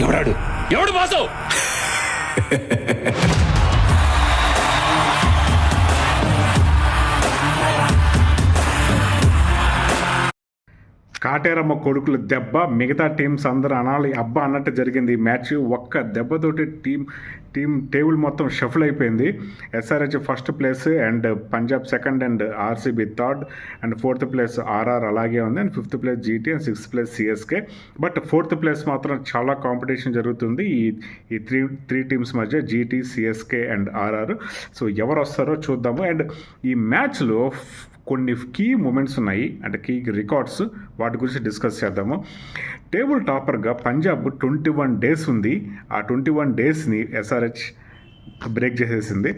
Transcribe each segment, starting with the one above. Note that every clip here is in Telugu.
ఎవడాడు ఎవడు బాసు? కాటేరమ్మ కొడుకులు దెబ్బ, మిగతా టీమ్స్ అందరూ అనాలి అబ్బా అన్నట్టు జరిగింది ఈ మ్యాచ్. ఒక్క దెబ్బతోటి టీం టేబుల్ మొత్తం షఫల్ అయిపోయింది. SRH first place and Punjab second and RCB third and fourth place RR అలాగే ఉంది and fifth place GT and sixth place CSK. But fourth place మాత్రం చాలా కాంపిటీషన్ జరుగుతుంది ఈ త్రీ టీమ్స్ మధ్య, GT, CSK and RR. So ఎవరు వస్తారో చూద్దాము. అండ్ ఈ మ్యాచ్లో కొన్ని కీ మూమెంట్స్ ఉన్నాయి, అంటే కీ రికార్డ్స్, వాటి గురించి డిస్కస్ చేద్దాము. టేబుల్ టాపర్గా పంజాబ్ 21 డేస్ ఉంది. ఆ 21 డేస్ని ఎస్ఆర్హెచ్ బ్రేక్ చేసేసింది.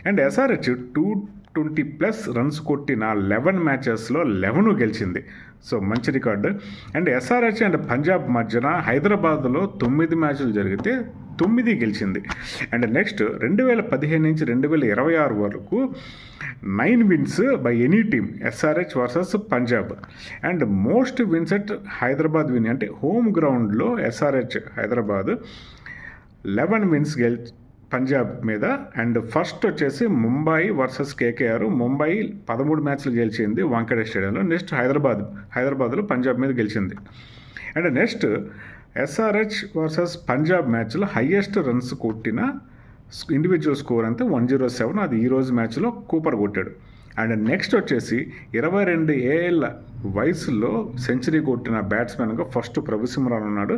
అండ్ ఎస్ఆర్హెచ్ 220+ రన్స్ కొట్టిన 11 మ్యాచెస్లో 11 గెలిచింది. సో మంచి record. And SRH and Punjab మధ్యన హైదరాబాద్లో 9 మ్యాచ్లు జరిగితే 9 గెలిచింది. అండ్ నెక్స్ట్ 2015 నుంచి 2026 వరకు 9 wins by any team SRH versus Punjab. And most wins at Hyderabad win, అంటే హోమ్ గ్రౌండ్లో ఎస్ఆర్హెచ్ హైదరాబాద్ 11 విన్స్ పంజాబ్ మీద. అండ్ ఫస్ట్ వచ్చేసి ముంబై వర్సెస్ కేకేఆర్, ముంబై 13 మ్యాచ్లు గెలిచింది వాంఖేడే స్టేడియంలో. నెక్స్ట్ హైదరాబాద్లో పంజాబ్ మీద గెలిచింది. And next SRH versus Punjab మ్యాచ్లో హయ్యెస్ట్ రన్స్ కొట్టిన ఇండివిజువల్ స్కోర్ అంతా 107, అది ఈరోజు మ్యాచ్లో కూపర్ కొట్టాడు. అండ్ నెక్స్ట్ వచ్చేసి 22 ఏళ్ల వయసులో సెంచరీ కొట్టిన బ్యాట్స్మెన్గా ఫస్ట్ ప్రభు సిమ్రాన్ ఉన్నాడు.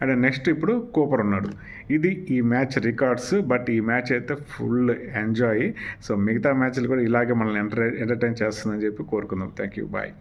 అండ్ నెక్స్ట్ ఇప్పుడు కూపర్ ఉన్నాడు. ఇది ఈ మ్యాచ్ రికార్డ్స్. బట్ ఈ మ్యాచ్ అయితే ఫుల్ ఎంజాయ్. సో మిగతా మ్యాచ్లు కూడా ఇలాగే మనల్ని ఎంటర్టైన్ చేస్తుందని చెప్పి కోరుకుందాం. Thank you, bye.